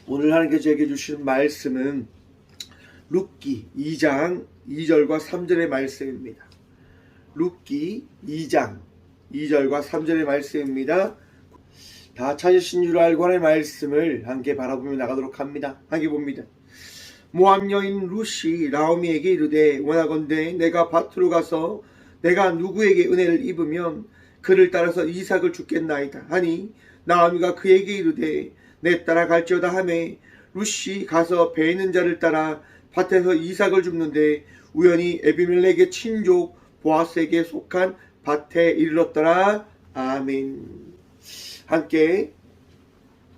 오늘 하나님께서 제게 주신 말씀은 룻기 2장 2절과 3절의 말씀입니다. 룻기 2장 2절과 3절의 말씀입니다. 다 찾으신 줄 알고 하나님의 말씀을 함께 바라보며 나가도록 합니다. 함께 봅니다. 모압 여인 룻이 나오미에게 이르되 원하건대 내가 밭으로 가서 내가 누구에게 은혜를 입으면 그를 따라서 이삭을 주겠나이다 하니 나오미가 그에게 이르되 내 따라 갈지어다 하매 룻이 가서 배 있는 자를 따라 밭에서 이삭을 줍는데 우연히 에비멜렉의 친족 보아스에게 속한 밭에 이르렀더라. 아멘. 함께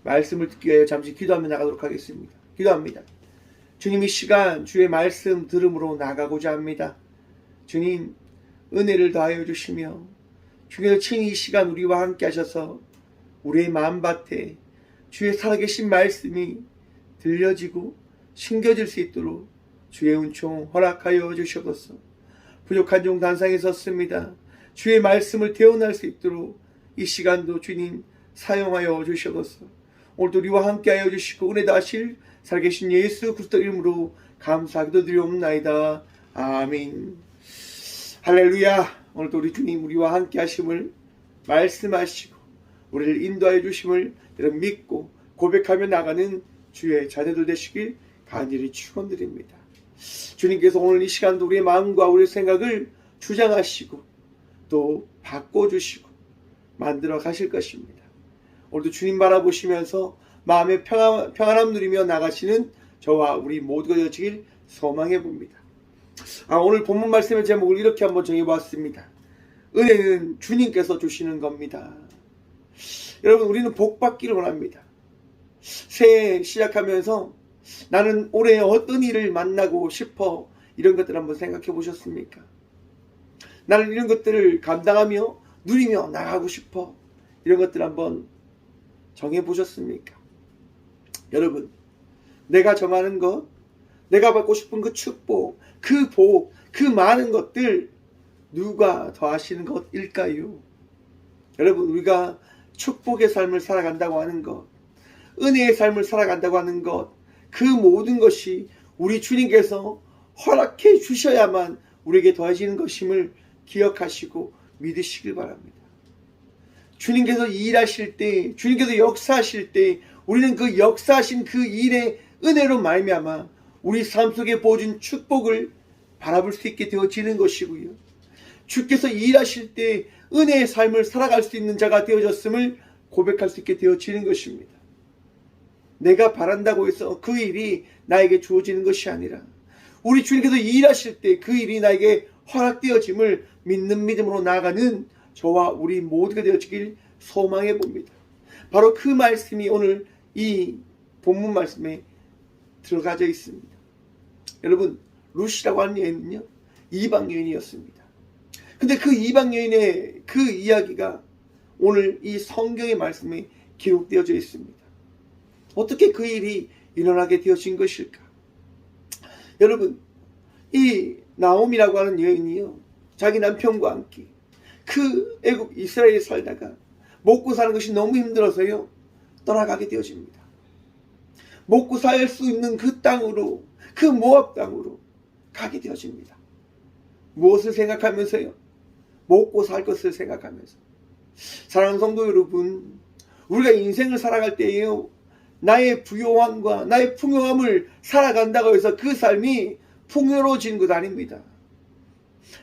말씀을 듣기 위하여 잠시 기도하며 나가도록 하겠습니다. 기도합니다. 주님, 이 시간 주의 말씀 들음으로 나가고자 합니다. 주님, 은혜를 더하여 주시며 주께서 친히 이 시간 우리와 함께 하셔서 우리의 마음밭에 주의 살아계신 말씀이 들려지고 심겨질 수 있도록 주의 은총 허락하여 주시옵소서. 부족한 종 단상에 섰습니다. 주의 말씀을 대언할 수 있도록 이 시간도 주님 사용하여 주시옵소서. 오늘도 우리와 함께하여 주시고 은혜 다하실 살아계신 예수 그리스도 이름으로 감사하기도 드리옵나이다. 아멘. 할렐루야. 오늘도 우리 주님 우리와 함께 하심을 말씀하시고 우리를 인도하여 주심을 여러분 믿고 고백하며 나가는 주의 자녀들 되시길 간절히 축원드립니다. 주님께서 오늘 이 시간도 우리의 마음과 우리의 생각을 주장하시고 또 바꿔주시고 만들어 가실 것입니다. 오늘도 주님 바라보시면서 마음의 평안함 누리며 나가시는 저와 우리 모두가 되어지길 소망해 봅니다. 오늘 본문 말씀의 제목을 이렇게 한번 정해봤습니다. 은혜는 주님께서 주시는 겁니다. 여러분, 우리는 복 받기를 원합니다. 새해 시작하면서 나는 올해 어떤 일을 만나고 싶어, 이런 것들 한번 생각해 보셨습니까? 나는 이런 것들을 감당하며 누리며 나가고 싶어, 이런 것들 한번 정해 보셨습니까? 여러분, 내가 정하는 것, 내가 받고 싶은 그 축복, 그 복, 그 많은 것들 누가 더하시는 것일까요? 여러분, 우리가 축복의 삶을 살아간다고 하는 것, 은혜의 삶을 살아간다고 하는 것, 그 모든 것이 우리 주님께서 허락해 주셔야만 우리에게 더해지는 것임을 기억하시고 믿으시길 바랍니다. 주님께서 일하실 때, 주님께서 역사하실 때 우리는 그 역사하신 그 일의 은혜로 말미암아 우리 삶 속에 보여준 축복을 바라볼 수 있게 되어지는 것이고요. 주께서 일하실 때 은혜의 삶을 살아갈 수 있는 자가 되어졌음을 고백할 수 있게 되어지는 것입니다. 내가 바란다고 해서 그 일이 나에게 주어지는 것이 아니라 우리 주님께서 일하실 때 그 일이 나에게 허락되어짐을 믿는 믿음으로 나아가는 저와 우리 모두가 되어지길 소망해 봅니다. 바로 그 말씀이 오늘 이 본문 말씀에 들어가져 있습니다. 여러분, 룻이라고 하는 여인은요, 이방 여인이었습니다. 근데 그 이방 여인의 그 이야기가 오늘 이 성경의 말씀에 기록되어져 있습니다. 어떻게 그 일이 일어나게 되어진 것일까? 여러분, 이 나오미라고 하는 여인이요, 자기 남편과 함께 그 애굽 이스라엘에 살다가 먹고 사는 것이 너무 힘들어서요, 떠나가게 되어집니다. 먹고 살 수 있는 그 땅으로, 그 모압 땅으로 가게 되어집니다. 무엇을 생각하면서요? 먹고 살 것을 생각하면서. 사랑하는 성도 여러분, 우리가 인생을 살아갈 때에요, 나의 부요함과 나의 풍요함을 살아간다고 해서 그 삶이 풍요로워지는 것 아닙니다.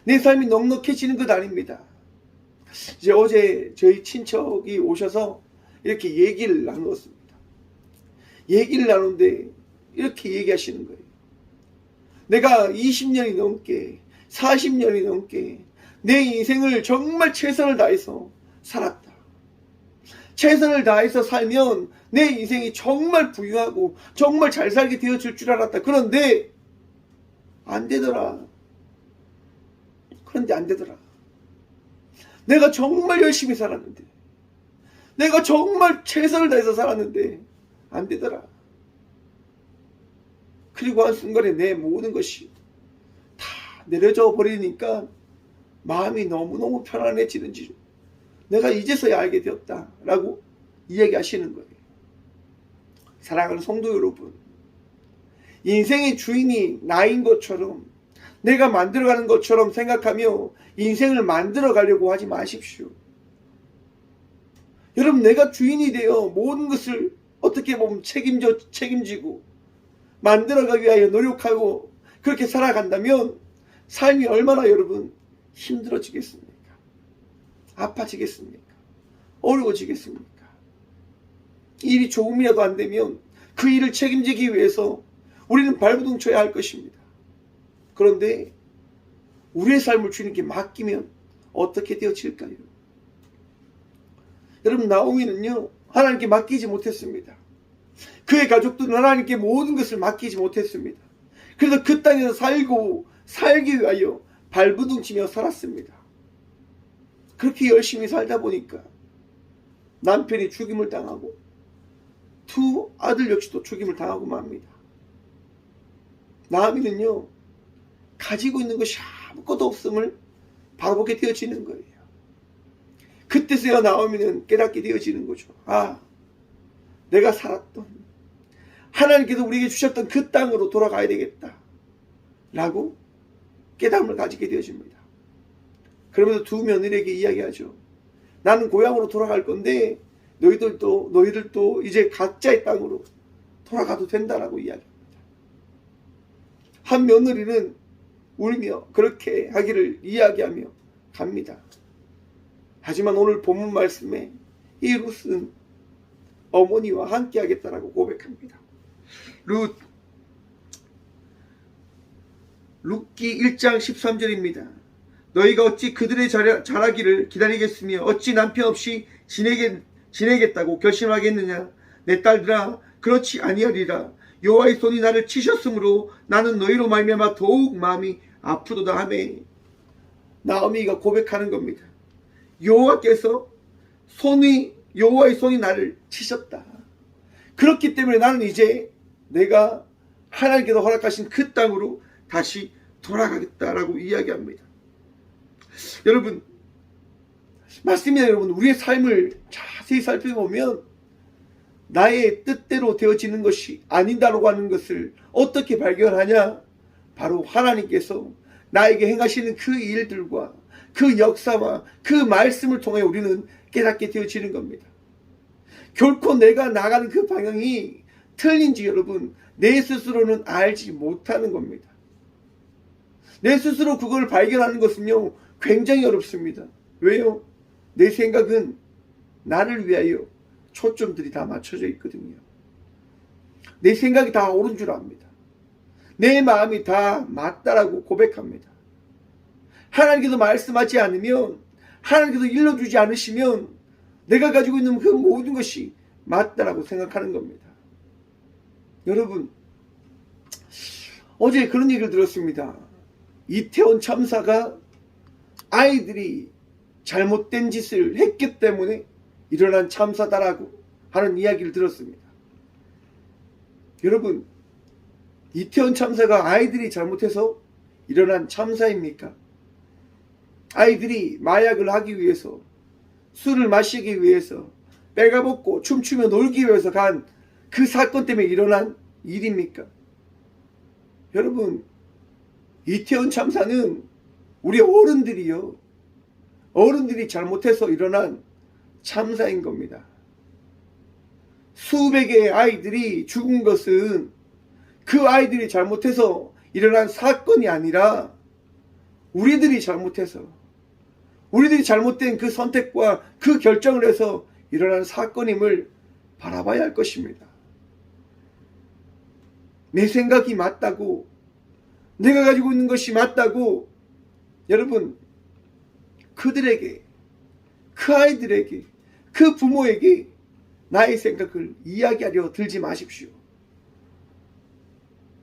내 삶이 넉넉해지는 것 아닙니다. 이제 어제 저희 친척이 오셔서 이렇게 얘기를 나누었습니다. 얘기를 나누는데 이렇게 얘기하시는 거예요. 내가 20년이 넘게 40년이 넘게 내 인생을 정말 최선을 다해서 살았다. 최선을 다해서 살면 내 인생이 정말 부유하고 정말 잘 살게 되어질 줄 알았다. 그런데 안 되더라. 그런데 안 되더라. 내가 정말 열심히 살았는데, 내가 정말 최선을 다해서 살았는데 안 되더라. 그리고 한순간에 내 모든 것이 다 내려져 버리니까 마음이 너무너무 편안해지는지 내가 이제서야 알게 되었다라고 이야기하시는 거예요. 사랑하는 성도 여러분, 인생의 주인이 나인 것처럼, 내가 만들어가는 것처럼 생각하며 인생을 만들어가려고 하지 마십시오. 여러분, 내가 주인이 되어 모든 것을 어떻게 보면 책임지고 만들어가기 위하여 노력하고 그렇게 살아간다면 삶이 얼마나 여러분 힘들어지겠습니까? 아파지겠습니까? 어려워지겠습니까? 일이 조금이라도 안 되면 그 일을 책임지기 위해서 우리는 발버둥 쳐야 할 것입니다. 그런데 우리의 삶을 주님께 맡기면 어떻게 되어질까요? 여러분, 나오미는요, 하나님께 맡기지 못했습니다. 그의 가족들은 하나님께 모든 것을 맡기지 못했습니다. 그래서 그 땅에서 살기 위하여 발버둥 치며 살았습니다. 그렇게 열심히 살다 보니까 남편이 죽임을 당하고 두 아들 역시도 죽임을 당하고 맙니다. 나오미는요, 가지고 있는 것이 아무것도 없음을 바라보게 되어지는 거예요. 그때서야 나오미는 깨닫게 되어지는 거죠. 아, 내가 살았던, 하나님께서 우리에게 주셨던 그 땅으로 돌아가야 되겠다 라고 깨달음을 가지게 되어집니다. 그러면서 두 며느리에게 이야기하죠. 나는 고향으로 돌아갈 건데 너희들도 이제 각자의 땅으로 돌아가도 된다라고 이야기합니다. 한 며느리는 울며 그렇게 하기를 이야기하며 갑니다. 하지만 오늘 본문 말씀에 이 룻은 어머니와 함께 하겠다라고 고백합니다. 룻기 1장 13절입니다. 너희가 어찌 그들의 자라기를 기다리겠으며 어찌 남편 없이 지내겠다고 결심하겠느냐. 내 딸들아, 그렇지 아니하리라. 여호와의 손이 나를 치셨으므로 나는 너희로 말미암아 더욱 마음이 아프도다 하매. 나오미가 고백하는 겁니다. 여호와의 손이 나를 치셨다. 그렇기 때문에 나는 이제 내가 하나님께서 허락하신 그 땅으로 다시 돌아가겠다라고 이야기합니다. 여러분, 맞습니다. 여러분, 우리의 삶을 자세히 살펴보면 나의 뜻대로 되어지는 것이 아니다라고 하는 것을 어떻게 발견하냐? 바로 하나님께서 나에게 행하시는 그 일들과 그 역사와 그 말씀을 통해 우리는 깨닫게 되어지는 겁니다. 결코 내가 나가는 그 방향이 틀린지 여러분, 내 스스로는 알지 못하는 겁니다. 내 스스로 그걸 발견하는 것은요, 굉장히 어렵습니다. 왜요? 내 생각은 나를 위하여 초점들이 다 맞춰져 있거든요. 내 생각이 다 옳은 줄 압니다. 내 마음이 다 맞다라고 고백합니다. 하나님께서 말씀하지 않으면, 하나님께서 일러주지 않으시면 내가 가지고 있는 그 모든 것이 맞다라고 생각하는 겁니다. 여러분, 어제 그런 얘기를 들었습니다. 이태원 참사가 아이들이 잘못된 짓을 했기 때문에 일어난 참사다라고 하는 이야기를 들었습니다. 여러분, 이태원 참사가 아이들이 잘못해서 일어난 참사입니까? 아이들이 마약을 하기 위해서, 술을 마시기 위해서, 빼가벗고 춤추며 놀기 위해서 간 그 사건 때문에 일어난 일입니까? 여러분, 이태원 참사는 우리 어른들이 잘못해서 일어난 참사인 겁니다. 수백의 아이들이 죽은 것은 그 아이들이 잘못해서 일어난 사건이 아니라 우리들이 잘못된 그 선택과 그 결정을 해서 일어난 사건임을 바라봐야 할 것입니다. 내 생각이 맞다고, 내가 가지고 있는 것이 맞다고, 여러분, 그들에게, 그 아이들에게, 그 부모에게 나의 생각을 이야기하려 들지 마십시오.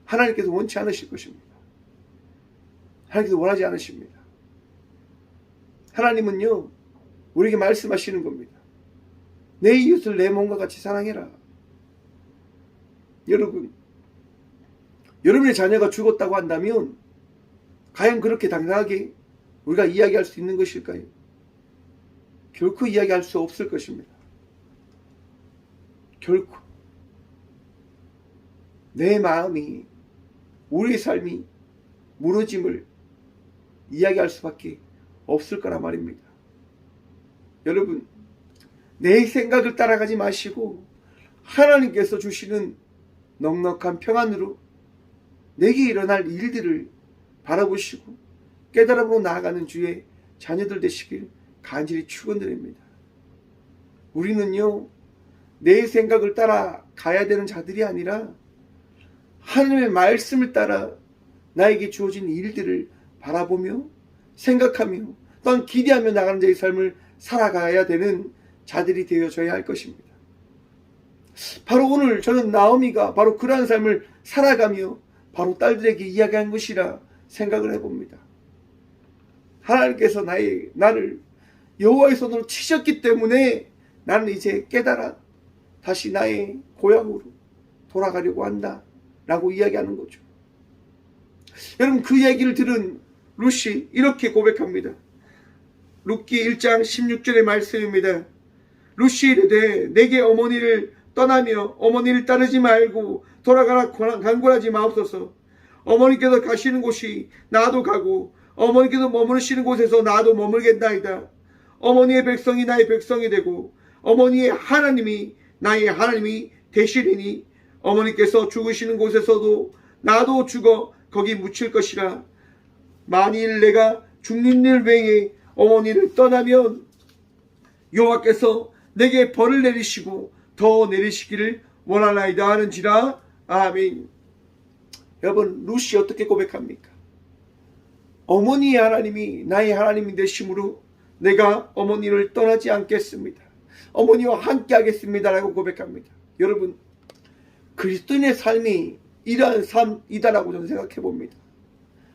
하나님께서 원치 않으실 것입니다. 하나님께서 원하지 않으십니다. 하나님은요, 우리에게 말씀하시는 겁니다. 내 이웃을 내 몸과 같이 사랑해라. 여러분의 자녀가 죽었다고 한다면 과연 그렇게 당당하게 우리가 이야기할 수 있는 것일까요? 결코 이야기할 수 없을 것입니다. 결코. 내 마음이, 우리의 삶이 무너짐을 이야기할 수밖에 없을 거란 말입니다. 여러분, 내 생각을 따라가지 마시고 하나님께서 주시는 넉넉한 평안으로 내게 일어날 일들을 바라보시고 깨달음으로 나아가는 주의 자녀들 되시길 간절히 축원드립니다. 우리는요, 내 생각을 따라 가야 되는 자들이 아니라 하나님의 말씀을 따라 나에게 주어진 일들을 바라보며 생각하며 또한 기대하며 나가는 자의 삶을 살아가야 되는 자들이 되어져야 할 것입니다. 바로 오늘 저는 나오미가 바로 그러한 삶을 살아가며 바로 딸들에게 이야기한 것이라 생각을 해봅니다. 하나님께서 나를 여호와의 손으로 치셨기 때문에 나는 이제 깨달아 다시 나의 고향으로 돌아가려고 한다 라고 이야기하는 거죠. 여러분, 그 얘기를 들은 룻이 이렇게 고백합니다. 룻기 1장 16절의 말씀입니다. 룻이 이르되 내게 어머니를 떠나며 어머니를 따르지 말고 돌아가라 간구하지 마옵소서. 어머니께서 가시는 곳이 나도 가고 어머니께서 머무르시는 곳에서 나도 머물겠나이다. 어머니의 백성이 나의 백성이 되고 어머니의 하나님이 나의 하나님이 되시리니 어머니께서 죽으시는 곳에서도 나도 죽어 거기 묻힐 것이라. 만일 내가 죽는 일 외에 어머니를 떠나면 여호와께서 내게 벌을 내리시고 더 내리시기를 원하나이다 하는지라. 아멘. 여러분, 룻이 어떻게 고백합니까? 어머니의 하나님이 나의 하나님이 되심으로 내가 어머니를 떠나지 않겠습니다. 어머니와 함께 하겠습니다 라고 고백합니다. 여러분, 그리스도인의 삶이 이러한 삶이다라고 저는 생각해 봅니다.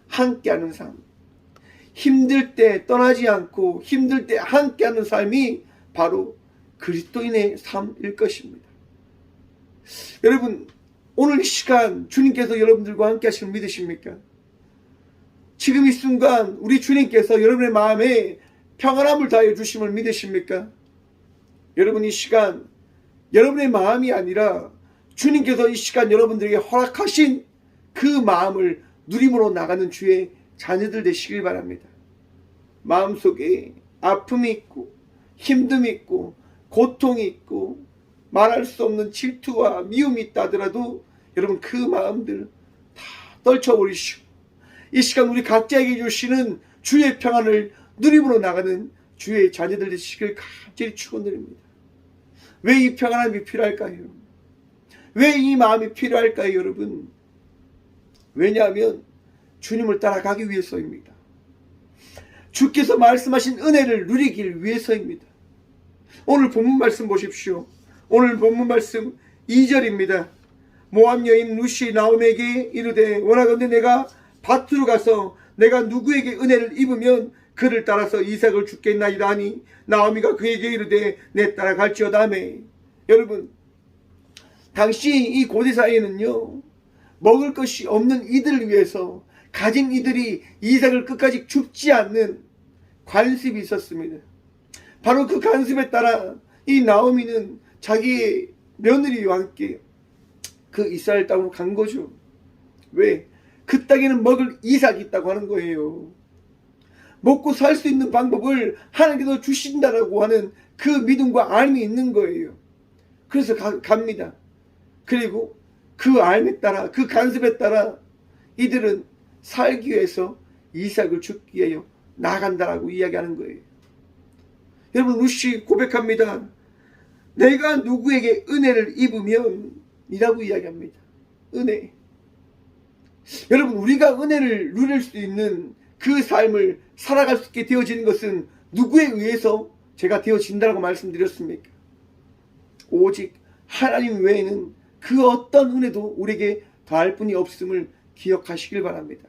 함께하는 삶, 힘들 때 떠나지 않고 힘들 때 함께하는 삶이 바로 그리스도인의 삶일 것입니다. 여러분, 오늘 이 시간 주님께서 여러분들과 함께 하시는 믿으십니까? 지금 이 순간 우리 주님께서 여러분의 마음에 평안함을 다해 주심을 믿으십니까? 여러분, 이 시간 여러분의 마음이 아니라 주님께서 이 시간 여러분들에게 허락하신 그 마음을 누림으로 나가는 주의 자녀들 되시길 바랍니다. 마음속에 아픔이 있고 힘듦이 있고 고통이 있고 말할 수 없는 질투와 미움이 있다 하더라도 여러분, 그 마음들 다 떨쳐버리시고 이 시간 우리 각자에게 주시는 주의 평안을 누림으로 나가는 주의 자녀들 되시길 간절히 축원드립니다. 왜 이 평안함이 필요할까요? 왜 이 마음이 필요할까요, 여러분? 왜냐하면 주님을 따라가기 위해서입니다. 주께서 말씀하신 은혜를 누리길 위해서입니다. 오늘 본문 말씀 보십시오. 오늘 본문 말씀 2절입니다. 모압 여인 룻이 나오미에게 이르되 원하건대 내가 밭으로 가서 내가 누구에게 은혜를 입으면 그를 따라서 이삭을 죽겠나이다 하니 나오미가 그에게 이르되 내 따라갈지어다 하매. 여러분, 당시 이 고대사에는요, 먹을 것이 없는 이들을 위해서 가진 이들이 이삭을 끝까지 죽지 않는 관습이 있었습니다. 바로 그 관습에 따라 이 나오미는 자기의 며느리와 함께 그 이스라엘 땅으로 간 거죠. 왜? 그 땅에는 먹을 이삭이 있다고 하는 거예요. 먹고 살 수 있는 방법을 하나님께서 주신다라고 하는 그 믿음과 알미 있는 거예요. 그래서 갑니다. 그리고 그 알에 따라, 그 간섭에 따라 이들은 살기 위해서 이삭을 죽기 위하여 나간다라고 이야기하는 거예요. 여러분, 룻이 고백합니다. 내가 누구에게 은혜를 입으면 이라고 이야기합니다. 은혜. 여러분, 우리가 은혜를 누릴 수 있는 그 삶을 살아갈 수 있게 되어지는 것은 누구에 의해서 제가 되어진다라고 말씀드렸습니까? 오직 하나님 외에는 그 어떤 은혜도 우리에게 더할 분이 없음을 기억하시길 바랍니다.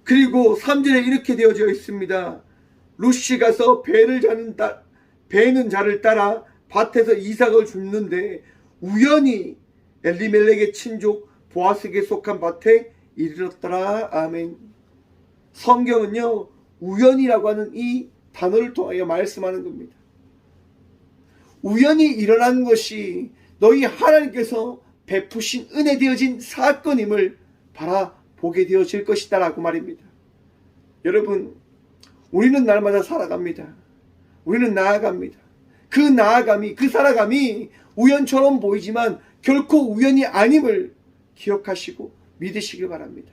그리고 3절에 이렇게 되어져 있습니다. 룻이 가서 배는 자를 따라 밭에서 이삭을 줍는데 우연히 엘리멜렉의 친족 보아스에게 속한 밭에 이르렀더라. 아멘. 성경은요, 우연이라고 하는 이 단어를 통하여 말씀하는 겁니다. 우연히 일어난 것이 너희 하나님께서 베푸신 은혜 되어진 사건임을 바라보게 되어질 것이다 라고 말입니다. 여러분, 우리는 날마다 살아갑니다. 우리는 나아갑니다. 그 나아감이, 그 살아감이 우연처럼 보이지만 결코 우연이 아님을 기억하시고 믿으시길 바랍니다.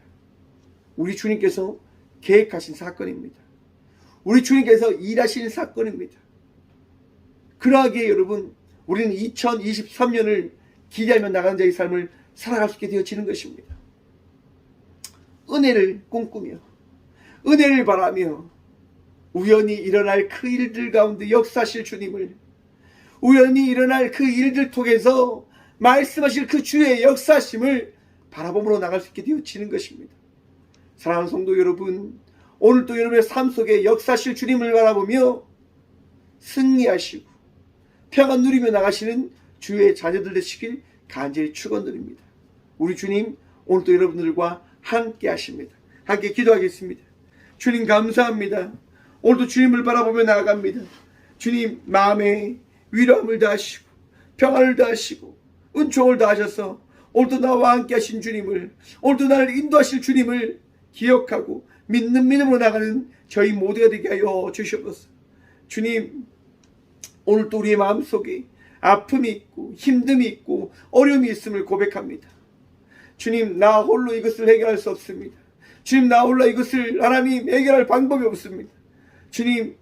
우리 주님께서 계획하신 사건입니다. 우리 주님께서 일하신 사건입니다. 그러하기에 여러분, 우리는 2023년을 기대하며 나가는 자의 삶을 살아갈 수 있게 되어지는 것입니다. 은혜를 꿈꾸며, 은혜를 바라며, 우연히 일어날 그 일들 가운데 역사하실 주님을, 우연히 일어날 그 일들 통해서 말씀하실 그 주의 역사심을 바라봄으로 나갈 수 있게 되어지는 것입니다. 사랑하는 성도 여러분, 오늘도 여러분의 삶 속에 역사하실 주님을 바라보며 승리하시고 평안 누리며 나가시는 주의 자녀들 되시길 간절히 축원드립니다. 우리 주님 오늘도 여러분들과 함께 하십니다. 함께 기도하겠습니다. 주님 감사합니다. 오늘도 주님을 바라보며 나아갑니다. 주님 마음에 위로함을 다하시고 평안을 다하시고 은총을 다하셔서 오늘도 나와 함께 하신 주님을, 오늘도 나를 인도하실 주님을 기억하고 믿는 믿음으로 나가는 저희 모두가 되게 하여 주시옵소서. 주님, 오늘도 우리의 마음속에 아픔이 있고 힘듦이 있고 어려움이 있음을 고백합니다. 주님, 나 홀로 이것을 해결할 수 없습니다. 주님, 나 홀로 이것을 하나님 해결할 방법이 없습니다. 주님,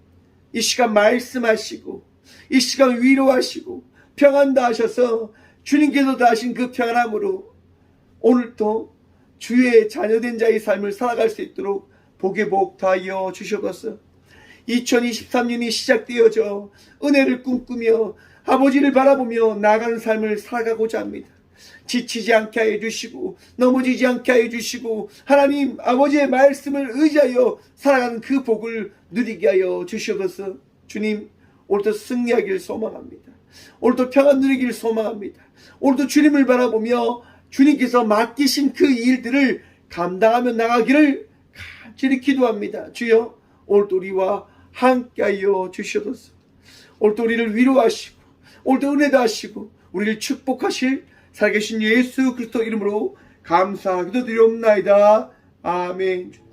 이 시간 말씀하시고 이 시간 위로하시고 평안 다하셔서 주님께서 다하신 그 평안함으로 오늘도 주의 자녀된 자의 삶을 살아갈 수 있도록 복의 복 더하여 주시옵소서. 2023년이 시작되어져 은혜를 꿈꾸며 아버지를 바라보며 나아가는 삶을 살아가고자 합니다. 지치지 않게 하여 주시고 넘어지지 않게 하여 주시고 하나님 아버지의 말씀을 의지하여 살아가는 그 복을 누리게 하여 주시옵소서. 주님, 오늘도 승리하기를 소망합니다. 오늘도 평안 누리기를 소망합니다. 오늘도 주님을 바라보며 주님께서 맡기신 그 일들을 감당하며 나가기를 간절히 기도합니다. 주여, 오늘도 우리와 함께하여 주시옵소서. 오늘도 우리를 위로하시고 오늘도 은혜도 하시고 우리를 축복하실 살아계신 예수 그리스도 이름으로 감사 기도드리옵나이다. 아멘.